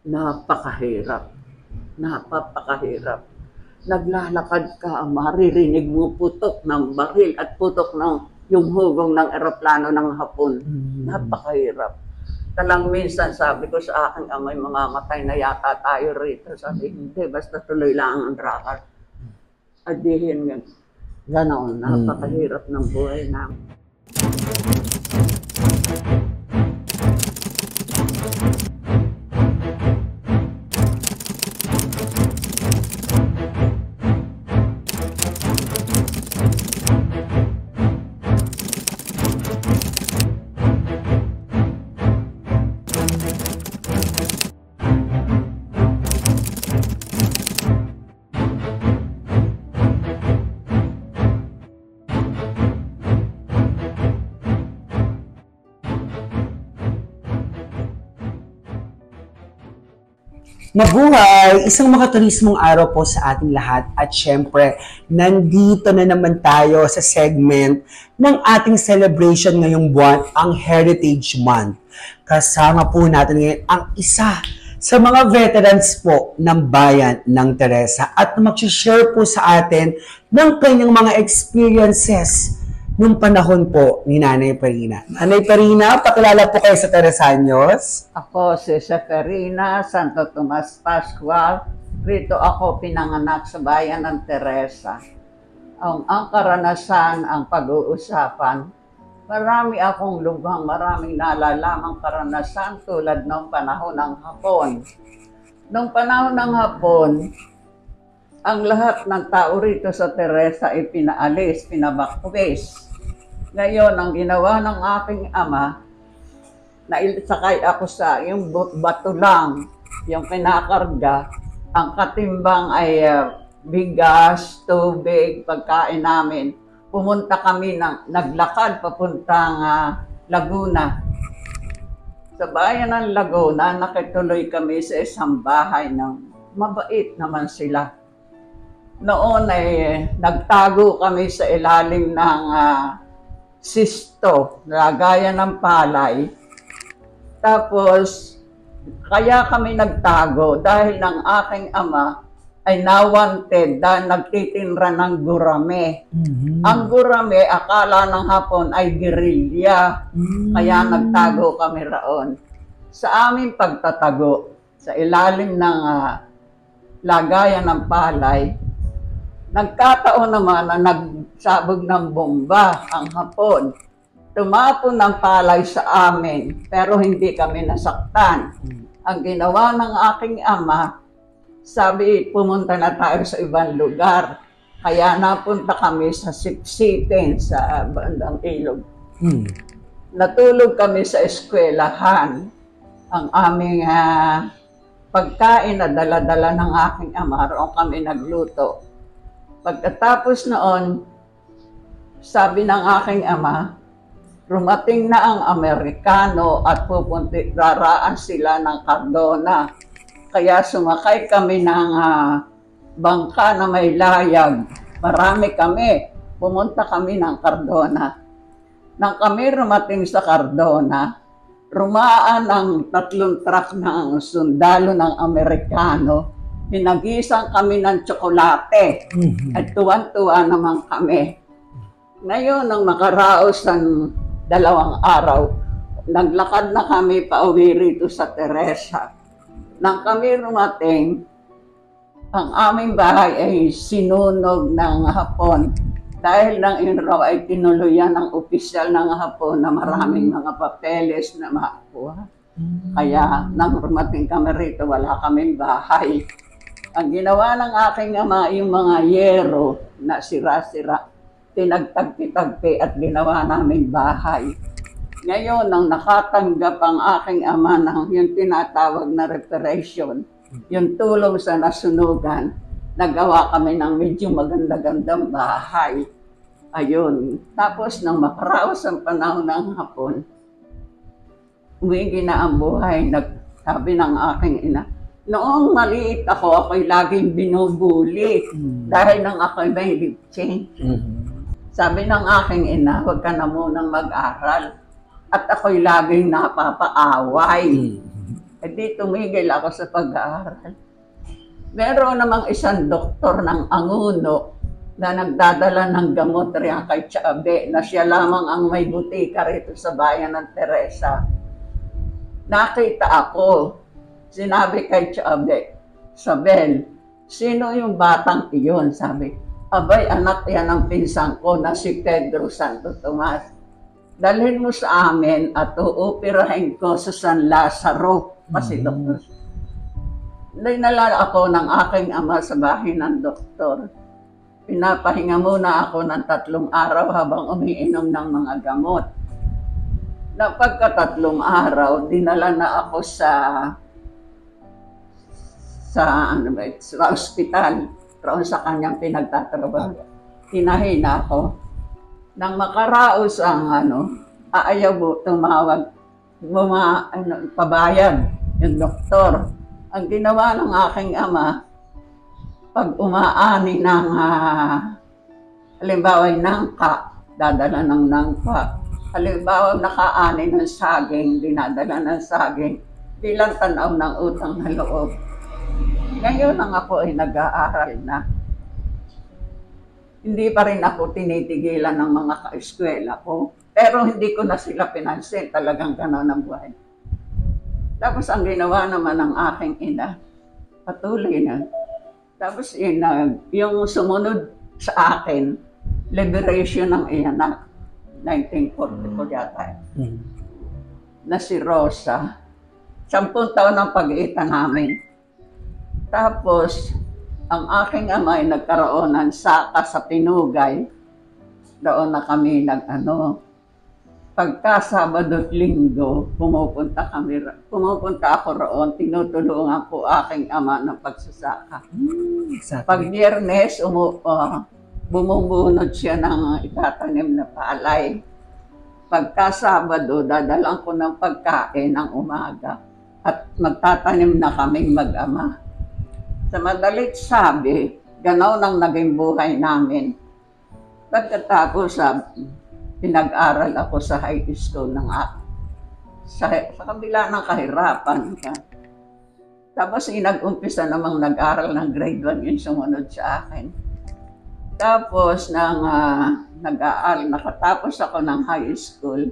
Napakahirap. Napakahirap. Naglalakad ka, maririnig mo putok ng baril at putok ng yung hugong ng eroplano ng Hapon. Napakahirap. Talang minsan sabi ko sa aking amay, mamamatay na yata tayo rito. Sabi, hindi, basta tuloy lang ang lakad. Adihin nga. Ganon, napakahirap ng buhay namin. Mabuhay! Isang makaturismong araw po sa ating lahat at syempre, nandito na naman tayo sa segment ng ating celebration ngayong buwan, ang Heritage Month. Kasama po natin ngayon ang isa sa mga veterans po ng bayan ng Teresa at mag-share po sa atin ng kanyang mga experiences nung panahon po ni Nanay Perina. Nanay Perina, pakilala po kayo sa Teresaños. Ako si Seferina Santo Tomas Pascual. Rito ako pinanganak sa bayan ng Teresa. Ang karanasan, ang pag-uusapan, marami akong lubhang, maraming nalalamang karanasan tulad ng panahon ng Hapon. Nung panahon ng Hapon, ang lahat ng tao rito sa Teresa ay pinaalis, pinabakwis. Ngayon, ang ginawa ng aking ama, naisakay ako sa yung bato lang, yung kinakarga. Ang katimbang ay bigas, tubig, pagkain namin. Pumunta kami, naglakad papuntang Laguna. Sa bayan ng Laguna, nakituloy kami sa isang bahay ng mabait naman sila. Noon ay nagtago kami sa ilalim ng sisto, lagayan ng palay. Tapos, kaya kami nagtago dahil ng aking ama ay na-wanted dahil nagtitinra ng gurame. Ang gurame, akala ng Hapon ay gerilya. Kaya nagtago kami raon. Sa aming pagtatago, sa ilalim ng lagayan ng palay, nagkataon naman na nagsabog ng bomba ang Hapon. Tumapon ng palay sa amin, pero hindi kami nasaktan. Ang ginawa ng aking ama, sabi, pumunta na tayo sa ibang lugar. Kaya napunta kami sa Sipsitin, sa bandang Ilog. Natulog kami sa eskwelahan. Ang aming pagkain na dala-dala ng aking ama, roon kami nagluto. Pagkatapos noon, sabi ng aking ama, rumating na ang Amerikano at raraan sila ng Cardona. Kaya sumakay kami ng bangka na may layag. Marami kami. Pumunta kami ng Cardona. Nang kami rumating sa Cardona, rumaan ang 3 truck ng sundalo ng Amerikano. Pinagisan kami ng tsokolate at tuwan-tuwa naman kami. Ngayon, nang makaraos ng 2 araw, naglakad na kami pauwi rito sa Teresa. Nang kami rumating, ang aming bahay ay sinunog ng Hapon. Dahil ng inraw ay tinuluyan ng opisyal ng Hapon na maraming mga papeles na makuha. Kaya nang rumating kami rito, wala kaming bahay. Ang ginawa ng aking ama, yung mga yero na sira-sira, tinagtagpi-tagpi at ginawa namin bahay. Ngayon, nang nakatanggap ang aking ama ng yung tinatawag na reparation, yung tulong sa nasunugan, nagawa kami ng medyo maganda-gandang bahay. Ayun. Tapos, nang makaraos ang panahon ng Hapon, umigi na ang buhay. Sabi ng aking ina, noong maliit ako, ako'y laging binubuli dahil nang ako'y may lipsing. Sabi ng aking ina, huwag ka na munang mag-aral. At ako'y laging napapaaway. Eh di tumigil ako sa pag-aaral. Meron namang isang doktor ng Anguno na nagdadala ng gamot riyan kay Tiabe, na siya lamang ang may butika rito sa bayan ng Teresa. Nakita ako, sinabi kay Tiabe, Sabel, sino yung batang iyon? Sabi, abay, anak yan ng pinsan ko na si Pedro Santo Tomas. Dalhin mo sa amin at uupirahin ko sa San Lazaro. Kasi doktor. Dinala ako ng aking ama sa bahay ng doktor. Pinapahinga muna ako ng 3 araw habang umiinom ng mga gamot. Na pagka 3 araw, dinala na ako sa ospital, roon sa kanyang pinagtatrabaho. Tinahin ako. Nang makaraos ang aayaw mo, tumawag, pabayad yung doktor. Ang ginawa ng aking ama, pag umaani ng, halimbawa nangka, dadala ng nangka. Halimbawa nakaani ng saging, dinadala ng saging, bilang tanaw ng utang na loob. Ngayon lang ako ay nag-aaral na. Hindi pa rin ako tinitigilan ng mga ka-eskwela ko. Pero hindi ko na sila pinansin, talagang gano'n ang buhay. Tapos ang ginawa naman ng aking ina, patuloy na. Tapos yung sumunod sa akin, liberation ng iyanak. 1944 yata. Na si Rosa. 10 taon ang pag-iitan namin. Tapos, ang aking ama ay nagkaroon ng saka sa Pinugay. Doon na kami pagka Sabado at Linggo, pumupunta ako roon, tinutulungan ko aking ama ng pagsasaka. Exactly. Pag Biyernes, bumubunod siya ng itatanim na palay. Pagka Sabado, dadalang ko ng pagkain ng umaga at magtatanim na kaming mag-ama. Sa madalit sabi, ganaw nang naging buhay namin. Pagkatapos, pinag-aral ako sa high school sa kabila ng kahirapan. Tapos nag-umpisa namang nag-aral ng grade 1 yung sumunod sa akin. Tapos nakatapos ako ng high school,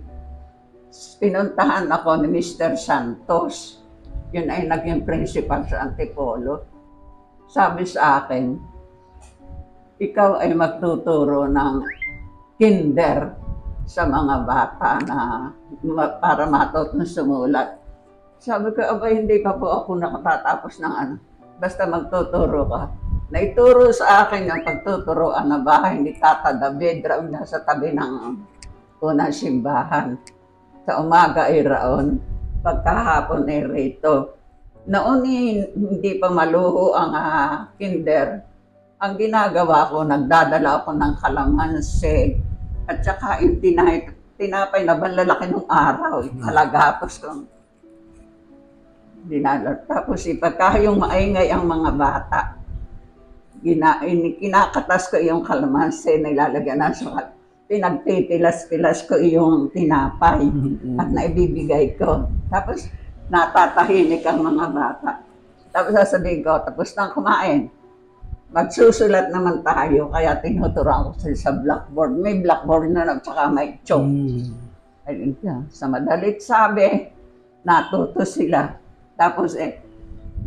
pinuntahan ako ni Mr. Santos. Yun ay naging principal sa Antipolo. Sabi sa akin, ikaw ay magtuturo ng kinder sa mga bata na para matutong sumulat. Sabi ko, abay, hindi pa po ako nakatatapos ng basta magtuturo ka. Naituro sa akin ang pagtuturoan na bahay ni Tata David, raon nasa tabi ng unang simbahan. Sa umaga ay raon, pagkahapon ay rito. Noon hindi pa maluho ang kinder. Ang ginagawa ko, nagdadala ako ng kalamansi at saka yung tinapay na banlalaki ng araw, kalagapos ko. Tapos pagka yung maingay ang mga bata, kinakatas ko yung kalamansi, nilalagyan na sa pinagpipilas-pilas ko yung tinapay at naibibigay ko. Tapos natatahinik ang mga bata. Tapos sasabihin ko, tapos nang kumain, magsusulat naman tayo, kaya tinuturuan ko sa blackboard. May blackboard na at saka may chalk. Ayun siya. Sa madalit sabi, natuto sila. Tapos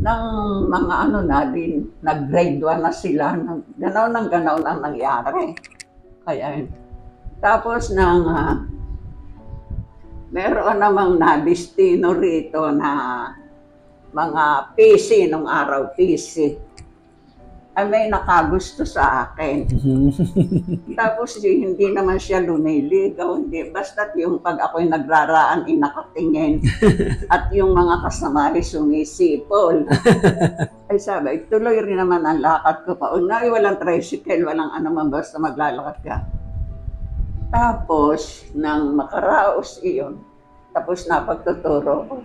nang mga nag-grade 1 na sila, ganaw lang nangyari. Kaya tapos meron namang na-destino rito na mga PC nung araw, PC. Ay may nakagusto sa akin. Tapos hindi naman siya lumiligaw, hindi. Basta't yung pag ako'y nagraraan, nakatingin. At yung mga kasama ay sumisipol. Ay sabi, tuloy rin naman ang lakad ko pa. Unay, walang tricycle, walang man, basta maglalakad ka. Tapos, nang makaraos iyon, tapos na pagtuturo ko.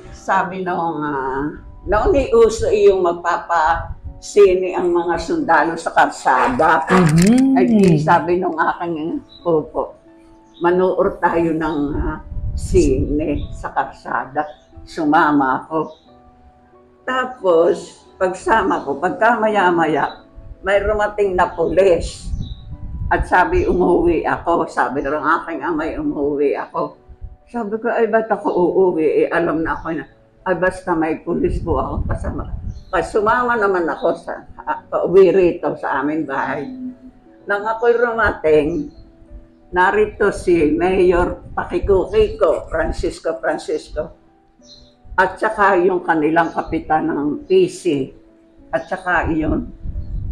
Sabi noon uso yung magpapasini ang mga sundalo sa karsada. Ay sabi nung aking pupo, manuor tayo ng sine sa karsada. sumama ako. Tapos, pagsama ko, pagka maya-maya, may rumating na pulis. At sabi, umuwi ako. Sabi ng aking amay, umuwi ako. Sabi ko, ay ba't ako uuwi? Alam na ako na, ay basta may pulis po ako kasama. Kasi sumama naman ako sa pauwi rito sa aming bahay. Nang ako'y rumating, narito si Mayor Pakikukiko, Francisco. At saka yung kanilang kapitan ng PC. At saka yun,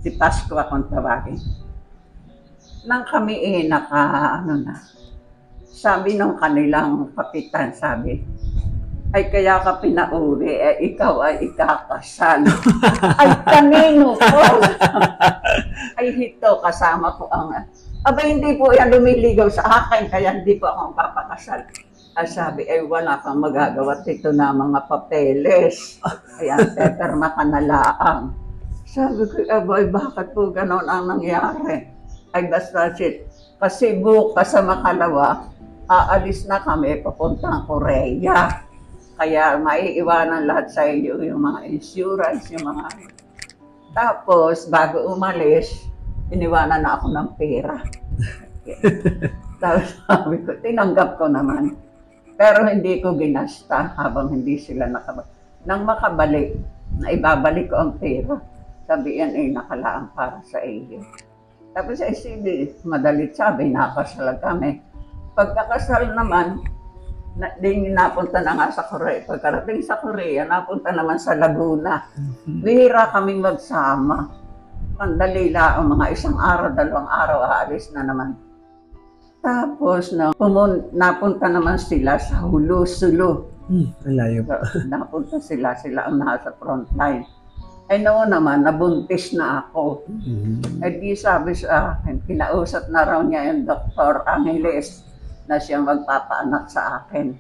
si Pasco akong tawagin. Nang kami sabi ng kanilang kapitan, sabi, ay kaya ka pinauri, ikaw ay ikakasal. Ay kanino po? Ay hito, kasama ko ang, hindi po yan lumiligaw sa akin, kaya hindi po ako papakasal. Ay sabi, wala kang magagawa, ito na mga papeles. Ayan, perma ka na laang. Sabi ko, bakit po ganon ang nangyari? Ay basta kasi bukas sa makalawa, aalis na kami papuntang Korea. Kaya maiiwanan lahat sa iyo yung mga insurance, yung mga... Tapos, bago umalis, iniwanan na ako ng pera. Tapos sabi ko, tinanggap ko naman. Pero hindi ko ginasta habang hindi sila nakabalik. Nang makabalik, na ibabalik ko ang pera. Sabi yan ay nakalaan para sa iyo. Tapos sige, madalit sabi, nakasal kami. Pagkakasal naman, napunta na nga sa Korea. Pagkarating sa Korea, napunta naman sa Laguna. Bihira kaming magsama. Pandali lang, mga 1 araw, 2 araw, aalis na naman. Tapos, napunta naman sila sa Hulu-Sulu. Malayo pa. Napunta sila ang nasa frontline. Noon naman, nabuntis na ako. Di sabi sa akin, kinausap na raw niya yung Dr. Angeles na siya magpapaanak sa akin.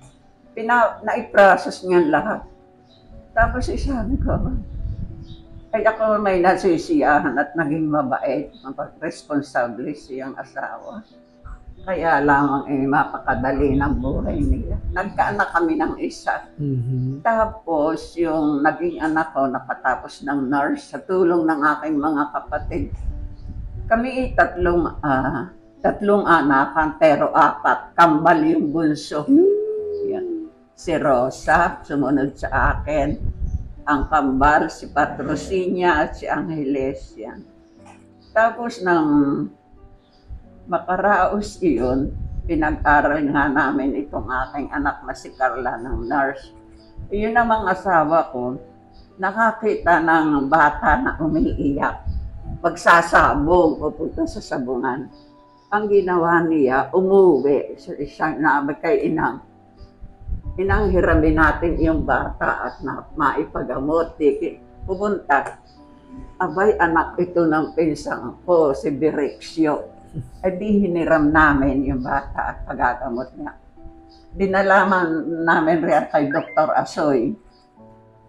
Naiprocess niya lahat. Tapos sabi ko, ako may nasisiyahan at naging mabait, responsable siyang asawa. Kaya lamang mapakadali ng buhay nila. Nagkaanak kami ng isa. Tapos yung naging anak ko nakatapos ng nurse sa tulong ng aking mga kapatid. Kami tatlong anak, pero 4. Kambal yung bunso. Yan. Si Rosa, sumunod sa akin. Ang kambal, si Patrocinia at si Angeles. Yan. Tapos makaraos iyon, pinag-aral nga namin itong aking anak na si Carla ng nurse. Iyon namang asawa ko, nakakita ng bata na umiiyak. Magsasabong, pupunta sa sabungan. Ang ginawa niya, umuwi sa isang nabi kay inang. Inang, hiramin natin yung bata at maipagamot. Pupunta. Abay, anak ito ng pinsang ko, si Birexio. Di hiniram namin yung bata at pagagamot niya. Dinalaman namin rin kay Dr. Asoy.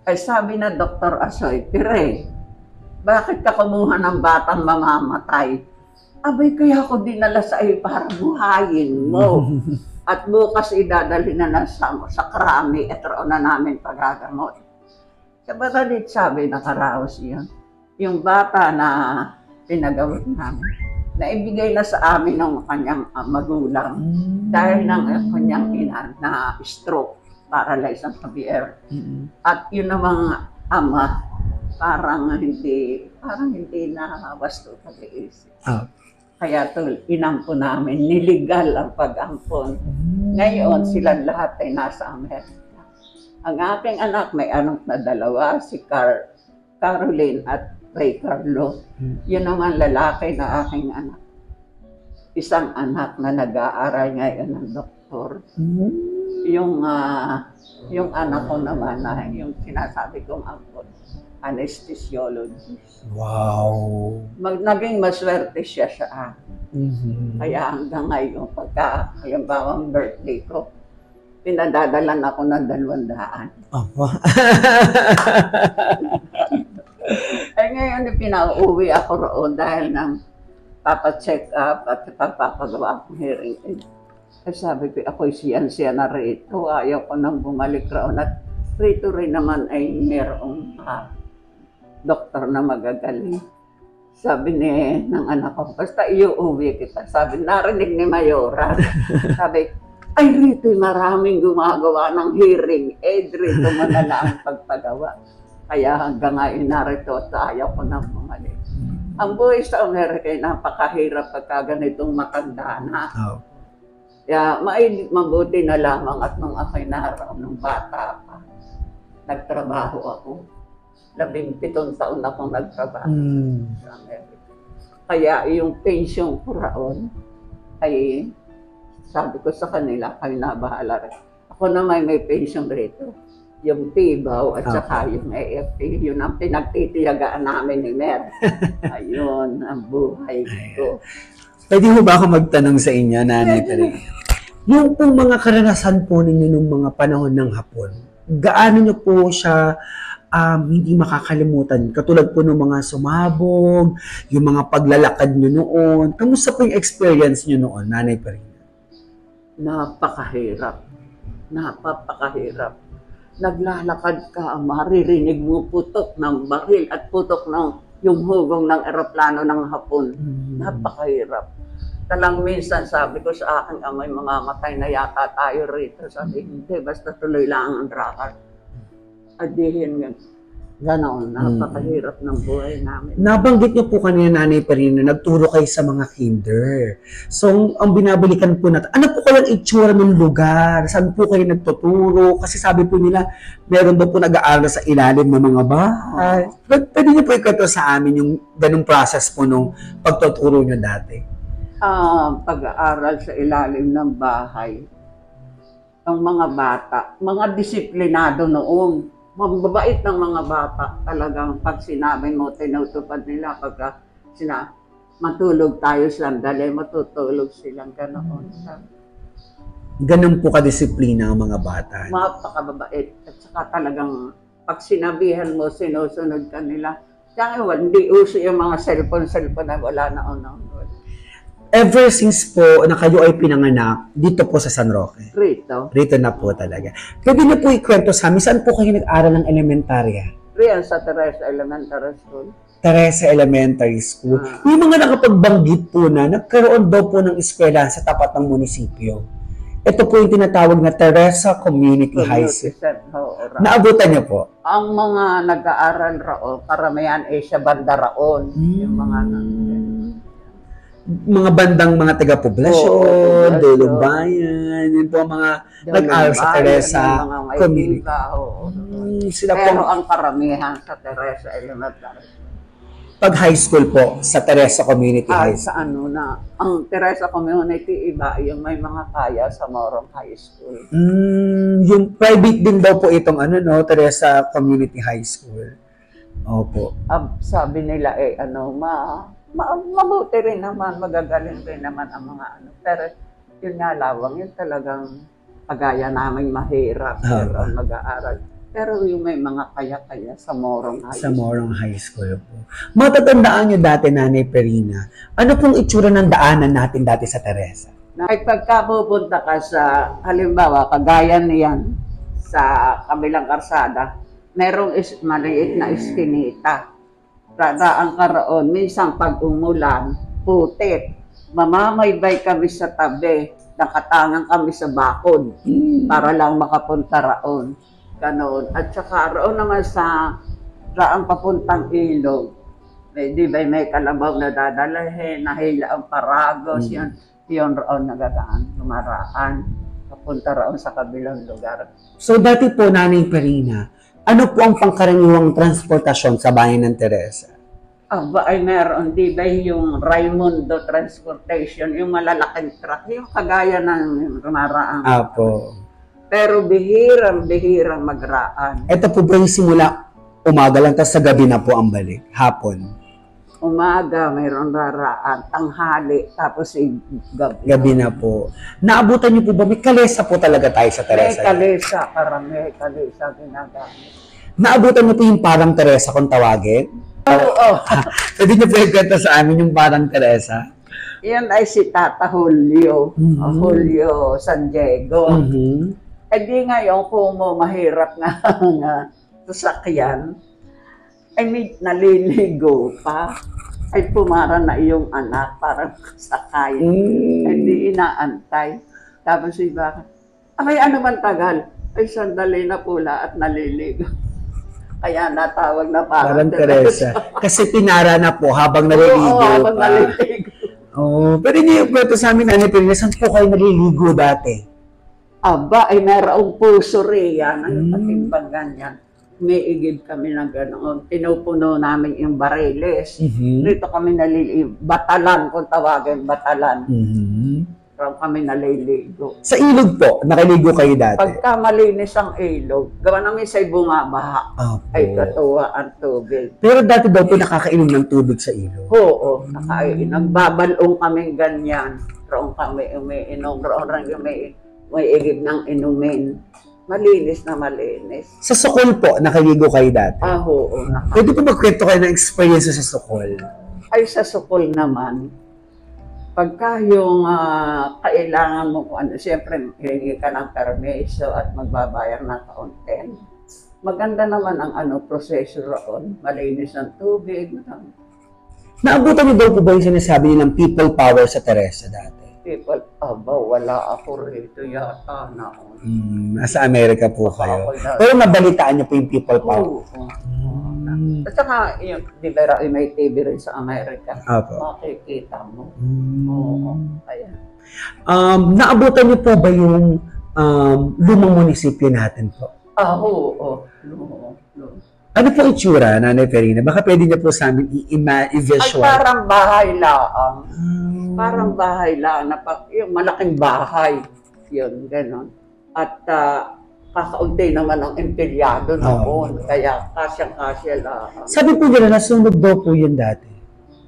Sabi na Dr. Asoy, Pire, bakit ka kumuha ng batang mamamatay? Abay, kaya ako dinala sa iyo para buhayin mo. At bukas idadali na sa krami at roon na namin pagagamot. Sa batalit sabi, nakaraos yun. Yung bata na pinagamot namin. Naibigay na sa amin ng kanyang magulang dahil ng kanyang ina na stroke, paralyzed ang Javier. At yun namang ama, parang hindi na wasto pag-iisip. Kaya inampo namin, niligal ang pag-ampon. Ngayon, silang lahat ay nasa Amerika. Ang aking anak, may anak na 2, si Caroline at Ray Carlo. Yun naman lalaki na aking anak. Isang anak na nag-aaral ngayon ng doktor. Yung anak ko naman na yung sinasabi kong angkot, anesthesiologist. Wow! Naging maswerte siya sa akin. Kaya hanggang ngayon, pagka halimbawa birthday ko, pinadadalan ako ng 200. Apa? Ngayon, pinauwi ako roon dahil nang papacheck up at papagawa akong hearing aid. Sabi ko, ako'y siya na rito. Ayaw ko nang bumalik roon. At rito rin naman ay mayroong doktor na magagaling. Sabi ng anak ko, basta iuuwi kita. Sabi, narinig ni Mayora. Sabi, ay rito maraming gumagawa ng hearing aid. Rito manala ang pagpagawa. Kaya hanggang ngayon narito at ayaw ko nang bumalik. Ang buhay sa Amerika ay napakahirap pagka ganitong matanda na. Kaya mabuti na lamang at nung ako'y naroon ng bata pa. Nagtrabaho ako. 17 taon akong nagtrabaho sa Amerika. Kaya yung pension ko raon ay sabi ko sa kanila, kayo na bahala rin. Ako naman may pension rito. Yung PIBAW at saka yung AFP, yun ang pinagtitiyagaan namin ni Mer. Ayun, ang buhay ko. Pwede mo ba ako magtanong sa inyo, Nanay Perina? Yung pong mga karanasan po ninyo nung mga panahon ng Hapon, gaano nyo po siya hindi makakalimutan? Katulad po ng mga sumabog, yung mga paglalakad nyo noon. Kamusta po yung experience nyo noon, Nanay Perina? Napakahirap. Napakahirap. Naglalakad ka, maririnig mo putok ng baril at putok ng yung hugong ng eroplano ng Hapon. Napakahirap. Talang minsan sabi ko sa aking amay, mamamatay na yata tayo rito. Sabi, hindi, basta tuloy lang ang rakad. Adihin nga. Ganon, napakahirap ng buhay namin. Nabanggit niyo po kanina, Nanay Perina, nagturo kayo sa mga kinder. So, ang binabalikan po natin, ano po kayang itsura ng lugar? Saan po kayo nagtuturo? Kasi sabi po nila, meron daw po nag-aaral sa ilalim ng mga bahay. Pwede niyo po ikwento sa amin yung ganung process po nung pagtuturo niyo dati? Pag-aaral sa ilalim ng bahay. Ang mga bata, mga disiplinado noon. Mababait ng mga bata. Talagang pag sinabi mo, tinutupad nila. Pagka matulog tayo sandali, matutulog silang ganoon. Ganun po kadisiplina ang mga bata. Mapakababait. At saka talagang pag sinabihan mo, sinusunod ka nila. Kaya hindi uso yung mga cellphone na wala na unang. Ever since po na kayo ay pinanganak dito po sa San Roque? Rito. Rito na po talaga. Pwede na po ikwento sa amin, saan po kayo nag-aral ng elementarya? Riyan sa Teresa Elementary School. Teresa Elementary School. Yung mga nakapagbanggit po na nagkaroon daw po ng eskwela sa tapat ng munisipyo. Ito po yung tinatawag na Teresa Community High School. Naabutan niyo po? Ang mga nag-aaral raon, karamihan ay sa banda raon. Yung mga bandang mga taga-poblasyon, Dulong Bayan, yun po ang mga nag-aaral sa Teresa Community. Pero ang karamihan sa Teresa Elementary. Pag high school po, sa Teresa Community High School. Sa ang Teresa Community iba, yung may mga kaya sa Morong High School. Yung private din daw po itong Teresa Community High School. Opo. Sabi nila mabuti rin naman, magagaling rin naman ang mga Pero yun nga lawang, yun talagang pagaya namin mahirap pero mag-aaral. Pero yung may mga kaya-kaya sa Morong High School. Sa Morong High School po. Matatandaan nyo dati, Nanay Perina, ano pong itsura ng daanan natin dati sa Teresa? Ay pagka pupunta ka sa, halimbawa, kagaya niyan sa kabilang karsada, merong maliit na iskinita. Ang karoon, minsan pag umulan, putit. Mamamaybay kami sa tabi, nakatangan kami sa bakod para lang makapunta raon. Ganoon. At saka roon naman sa raang papuntang ilog, di ba may kalabaw na dadalahin, nahila ang paragos, yun roon nagagaan, tumaraan, papunta raon sa kabilang lugar. So dati po, Nanay Perina, ano po ang pangkaraniwang transportasyon sa bayan ng Teresa? Ay meron, di ba yung Raimundo Transportation, yung malalaking truck, yung kagaya ng rumaraang. Apo. Pero bihirang magraan. Ito po ba yung simula umaga lang, tapos sa gabi na po ang balik, hapon? Umaga, mayroon raraan, tanghali, tapos gabi. Gabi na po. Naabutan niyo po ba? May kalesa po talaga tayo sa Teresa. May kalesa ginagamit. Naabutan niyo po yung parang Teresa kung tawagin? Oo. Pwede niyo po ikwento sa amin yung parang Teresa? Yan ay si Tata Julio. Julio San Diego. Eh di ngayon, kung mahirap nga ang sasakyan, ay may naliligo pa. Ay pumara na iyong anak, parang sakay. Ay di inaantay. Tapos iba, ay ano man tagal? Ay sandali na pula at naliligo. Kaya natawag na Parang Teresa. Kasi pinara na po habang naliligo Oo, habang pa. naliligo. Oh, pero hindi yung kwento sa amin, Nanay Perina, saan po kayo naliligo dati? Aba, ay merong puso riyan. Ano patimbang ganyan? Umiigib kami ng gano'n. Pinupuno namin yung bariles. Dito kami naliligo. Batalan, kung tawagin, batalan. Pero kami naliligo. Sa ilog po, nakaligo kayo dati? Pagka malinis ang ilog, gawa namin sa'y bumabaha. Ay katuwa ang tubig. Pero dati daw po nakakainom ng tubig sa ilog? Oo, nagbabalong kami ganyan. Roon kami umiinom, roon may igib ng inumin. Malinis na malinis. Sa Sokol po, nakaligo kayo dati? Oo. Pwede po magkwento kayo ng experience sa Sokol? Ay, sa Sokol naman, pagka yung kailangan mo, siyempre, hihingi ka ng permiso at magbabayar ng kaunten. Maganda naman ang proseso roon. Malinis ang tubig. Naabutan niyo daw po ba yung sinasabi nilang people power sa Teresa dati? People, wala ako rito yata naon. Nasa Amerika po kayo. Pero nabalitaan niyo po yung people power? Oo. At saka, di ba may TV rin sa Amerika? Opo. Makikita mo. Oo. Ayan. Naabutan niyo po ba yung lumang munisipyo natin po? Oo. Ano po itsura, Nanay Perina? Baka pwede niyo po sa amin i-visual. Ay, parang bahay laang. Parang bahay lang, yung malaking bahay, yun, gano'n. At kakaunti naman ang empleyado noon, kaya kasyang-kasya lang. Sabi po nila, nasunog daw po yun dati.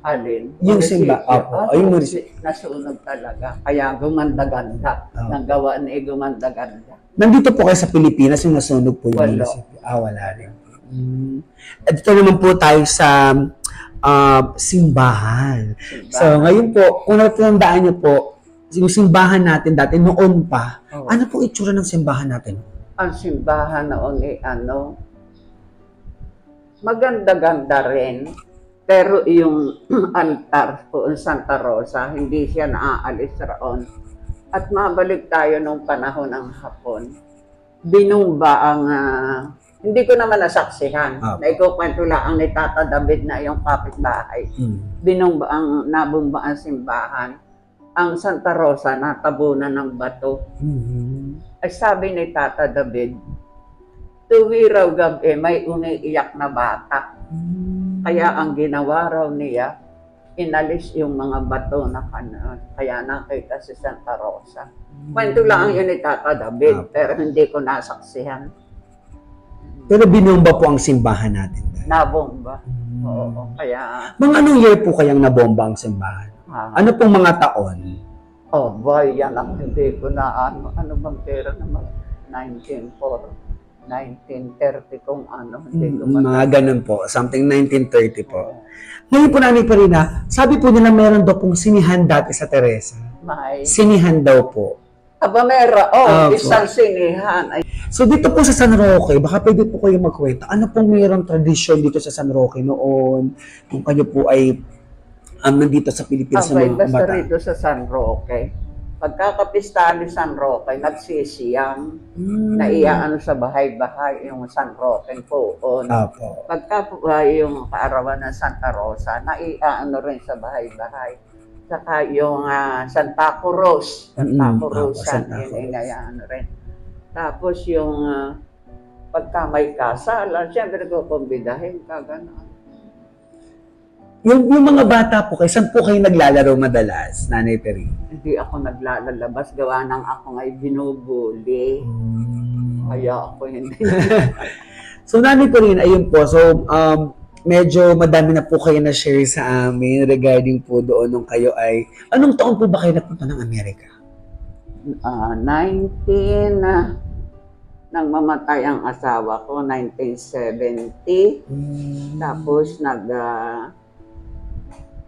Alin? Yung simba, yung munisipyo. Nasunog talaga, kaya gumanda-ganda. Nagawa na gumanda-ganda. Nandito po kayo sa Pilipinas yung nasunog po yung munisipyo? Wala rin. At dito naman po tayo sa simbahan. So, ngayon po, kung natandaan niyo po, yung simbahan natin dati, noon pa, ano po itsura ng simbahan natin? Ang simbahan noon maganda-ganda rin. Pero yung altar po, Santa Rosa, hindi siya naaalis roon. At mabalik tayo nung panahon ng Hapon. Binumba ang hindi ko naman nasaksihan. Naikukwento lang ang ni Tata David na yung kapitbahay. Nabumba ang simbahan. Ang Santa Rosa natabunan ng bato. Ay sabi ni Tata David, tuwi raw gabi may umiiyak na bata. Kaya ang ginawa raw niya, inalis yung mga bato na kanan. Kaya nakita si Santa Rosa. Kwento lang yun ni Tata David, pero hindi ko nasaksihan. Pero binomba po ang simbahan natin. Nabomba. Oo, kaya... Mga anong year po kayang nabomba ang simbahan? Ano pong mga taon? Yan ang hindi ko na ano bang pera naman? 1930 kung ano. Mga ganun po. Something 1930 po. Ngayon po, Nanay Perina, sabi po nila meron daw pong sinihan dati sa Teresa. May... Sinihan daw po. Isang sinihan. So dito po sa San Roque, baka pwede po kayo magkwento, ano pong mayroong tradisyon dito sa San Roque noon, kung kayo po ay nandito sa Pilipinas sa mga basta rito sa San Roque, pagkakapistahan ni San Roque, nagsisiyang, naiyaano sa bahay-bahay yung San Roque po. Pagka yung kaarawan ng Santa Rosa, naiyaano rin sa bahay-bahay. Saka yung Santa Cruz. Santa Cruz, inayaan rin. Tapos yung pagka may kasalan, siyempre ko kumbidahin ka, gano'n. Yung mga bata po kayo, saan po kayo naglalaro madalas, Nanay Perina? Hindi ako naglalabas, gawa ng ako nga'y binubuli. Kaya ako hindi. So, Nanay Perina, ayun po. So, medyo madami na po kayo na-share sa amin regarding po doon nung kayo ay... Anong taon po ba kayo napunta ng Amerika? 19... nang mamatay ang asawa ko, 1970. Tapos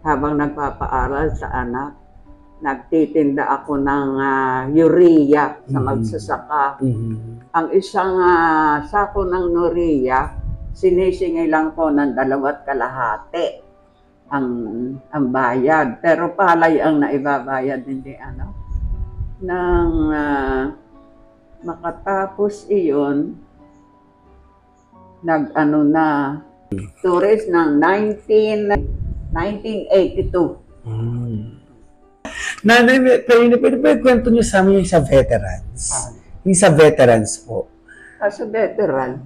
habang nagpapaaral sa anak, nagtitinda ako ng urea sa magsasaka. Ang isang sako ng urea, sinisingil lang ko ng 2.5 ang bayad. Pero palay ang naibabayad, hindi ano. Nang makatapos iyon, nag-ano na, tourist ng 1982. Nanay, pwede ba kwento niyo sa amin yung sa veterans? Yung sa veterans po. As a veteran,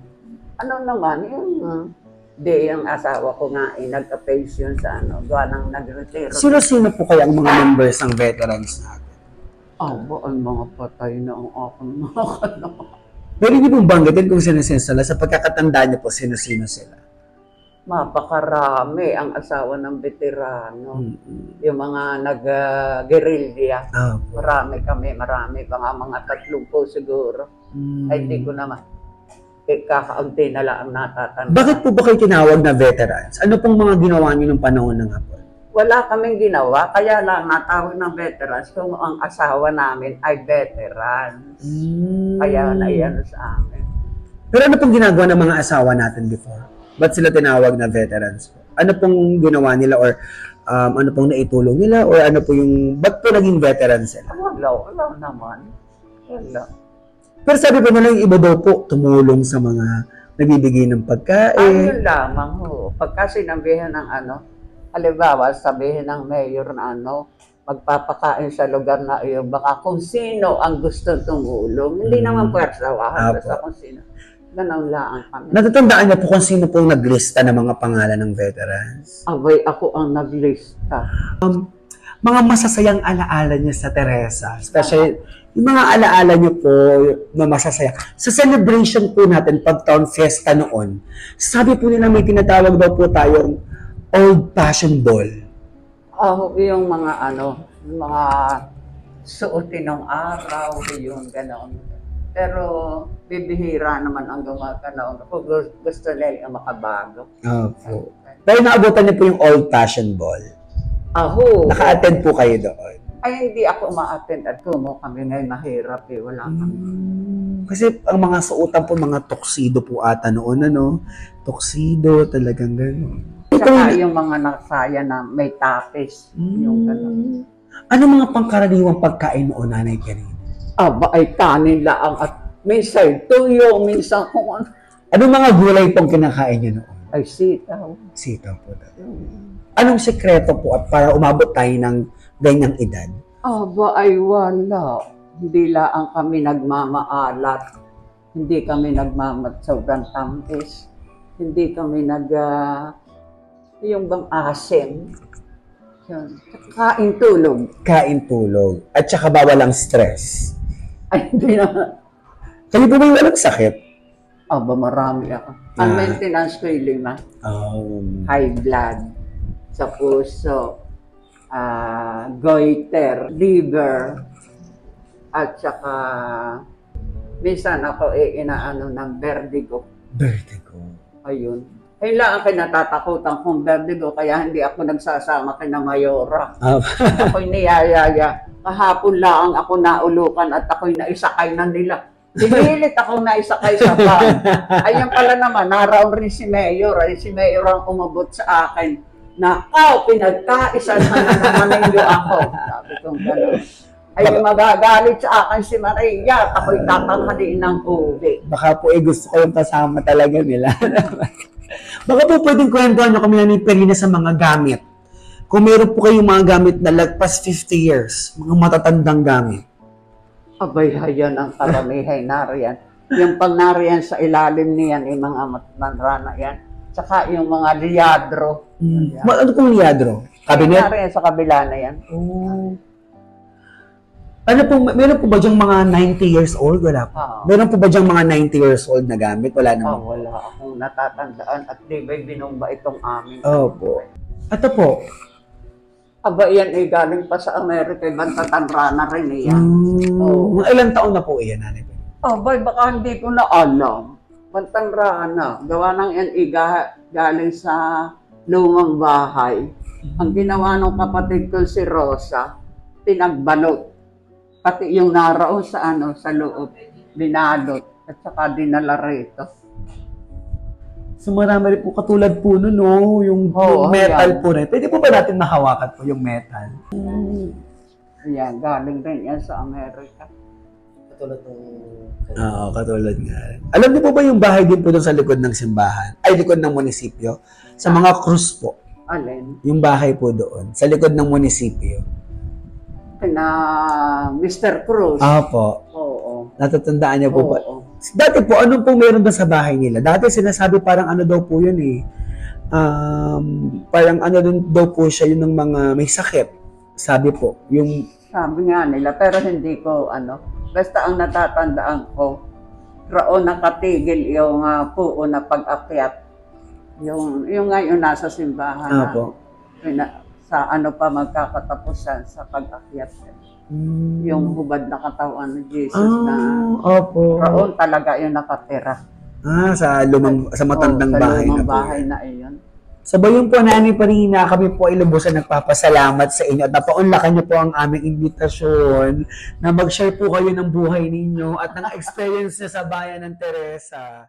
ano naman, yung asawa ko nga ay nagka-pension sa gawa ng nag-retiro. Sino-sino po kaya ang mga members ng veterans natin? Ang mga patay na ang aking mga Pero hindi pong banggitin kung sino-sino sila. Sa pagkakatandaan niyo po, sino-sino sila? Mapakarami ang asawa ng veterano. Yung mga nag-guerrilla. Marami pa nga mga 3 po siguro. Ay hindi ko naman. Kakaunti na lang ang natatanda. Bakit po ba kayo tinawag na veterans? Ano pong mga ginawa niyo ng panahon ng hapon? Wala kaming ginawa, kaya lang natawag ng veterans kung ang asawa namin ay veterans. Kaya naiyan sa amin. Pero ano pong ginagawa ng mga asawa natin before? Ba't sila tinawag na veterans? Ano pong ginawa nila or ano pong naitulong nila or ano po yung, ba't po naging veterans sila? Wala naman. Wala. Pero sabi po nila yung iba daw po tumulong sa mga nagbibigay ng pagkain. Yun lamang ho. Pagka sinabihan ng halimbawa sabihin ng mayor na magpapakain sa lugar na iyon, baka kung sino ang gusto tumulong. Hindi naman pwersawahan basta kung sino. Ganun lang kami. Natatandaan niyo po kung sino pong naglista ng mga pangalan ng veterans? Abay, ako ang naglista. Mga masasayang alaala niyo sa Teresa, especially yung mga alaala niyo po na masasaya. Sa celebration po natin, pag Town Fiesta noon, sabi po nila may tinatawag daw po tayong old-fashioned ball. Yung mga yung mga suotin ng araw, yung gano'n. Pero bibihira naman ang gumaganoon. Kung gusto nila makabago. Opo. Pero naabutan niyo po yung old-fashioned ball. Naka-attend po kayo doon. Ay, hindi ako ma-attend at kumo kami ngayon mahirap wala kami. Kasi ang mga suotan po, mga tuxedo po ata noon, Tuxedo, talagang gano'n. Saka yung mga nasaya na may tapis, yung gano'n. Ano mga pangkaraniwang pagkain noon, Nanay Karina? Ay kanin lang at minsan tuyo, minsan kung ano. Ano mga gulay pong kinakain niyo noon? Ay sitaw. Sitaw po. Anong sekreto po at para umabot tayo ng ganyang edad? Ay wala. Hindi lang kami nagmamaalat. Hindi kami sobrang tampis. Hindi kami yung bang asim. Kain tulog. Kain tulog. At saka bawal ang stress. Ay, hindi na. Kayo po ba yung walang sakit? Marami ako. Ang maintenance ko yung 5. High blood sa puso, goiter, liver, at saka minsan ako inaano ng vertigo. Vertigo. Ayun. Ayun lang ang kinatatakutan kong vertigo, kaya hindi ako nagsasama kina Mayora. Ako'y niyayaya. Kahapon lang ako naulukan at ako'y naisakay na nila. Dinilit ako naisakay sa van. Ayun pala naman, naraon rin si Mayor. Ay si Mayor ang umabot sa akin na, pinagkaisan na naman ninyo ako. Sabi kong gano'n. Ay magagalit sa akin si Maria. Ako'y tatanghaliin ng uwi. Baka po gusto ko yung kasama talaga nila. Baka po pwedeng kwentuhan nyo kami na Perina sa mga gamit. Kung meron po kayong mga gamit na lagpas 50 years, mga matatandang gamit. Abay, yan ang karamihay nariyan. Yung pag nariyan sa ilalim niyan, yung mga manrana yan. Tsaka yung mga liadro. Ano pong liadro? Kabinet? Nariyan sa kabila na yan. Ano po, meron po ba dyang mga 90 years old? Wala po. Meron po ba dyang mga 90 years old na gamit? Wala naman. Wala akong natatandaan at di ba'y binumba itong amin. Opo. Ito po. Aba, yan ay galing pa sa Amerika. Bantatanrana rin yan. Mga ilang taon na po iyan, Nanay? Abay, baka hindi ko na alam. Bantanrana. Gawa ng yan galing sa lumang bahay. Ang ginawa ng kapatid ko si Rosa, pinagbalot. Pati yung naraon sa sa loob, binalot at saka dinala rito. So marami rin po katulad po nun, no? Yung metal yan. po rin. Pwede po ba natin mahawakan po yung metal? Ayan, galing rin yan sa Amerika. Katulad ng... Oo, katulad nga. Alam niyo po ba yung bahay din po doon sa likod ng simbahan? Ay, likod ng munisipyo? Sa mga krus po. Alin? Yung bahay po doon, sa likod ng munisipyo. Na Mr. Cruz. Po. Oo. Natatandaan niyo po ba? Oo. Dati po, anong pong meron doon sa bahay nila? Dati sinasabi parang ano daw po yun eh. Parang ano daw po siya, yun ng mga may sakit. Sabi po, yung... Sabi nga nila, pero hindi ko basta ang natatandaan ko, raon nakatigil yung puo na pag-akyat. Yung ngayon nasa simbahan po. Sa pa magkakatapusan sa pag-akyat. Yung hubad na katawan ni Jesus na Opo. raon talaga yung nakatira. Sa matandang bahay na lumang po. bahay na iyon. Sa bayon po, Nanay Parina, kami po ay lubusan nagpapasalamat sa inyo at napaunlakan niyo po ang aming imbitasyon na mag-share po kayo ng buhay ninyo at ng experience niya sa bayan ng Teresa.